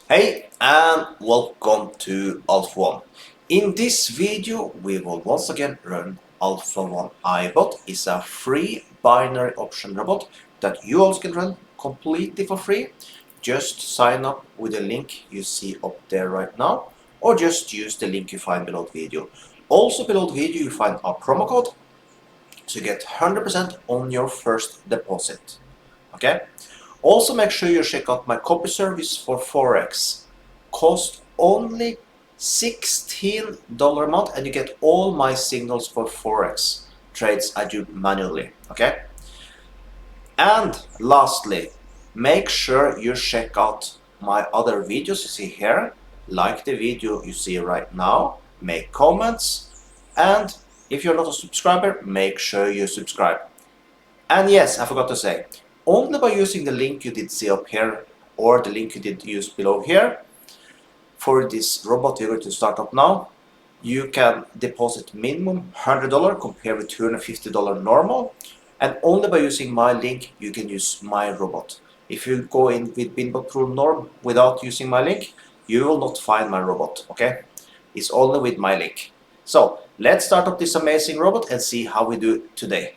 Hey and welcome to Alpha 1. In this video we will once again run Alpha 1 iBot. It's a free binary option robot that you also can run completely for free. Just sign up with the link you see up there right now, or just use the link you find below the video. Also below the video you find a promo code to get 100% on your first deposit. Okay? Also make sure you check out my copy service for Forex. Cost only $16 a month and you get all my signals for Forex trades I do manually. Okay? And lastly, make sure you check out my other videos you see here. Like the video you see right now, make comments, and if you're not a subscriber, make sure you subscribe. And yes, I forgot to say, only by using the link you did see up here or the link you did use below here for this robot you're going to start up now, you can deposit minimum $100 compared with $250 normal, and only by using my link you can use my robot. If you go in with Binbot Pro Norm without using my link, you will not find my robot, okay? It's only with my link. So let's start up this amazing robot and see how we do today.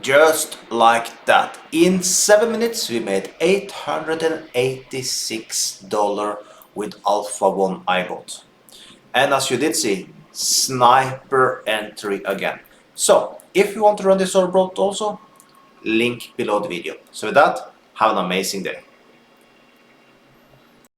Just like that. In 7 minutes we made $886 with Alpha 1 iBot. And as you did see, sniper entry again. So if you want to run this robot also, link below the video. So with that, have an amazing day.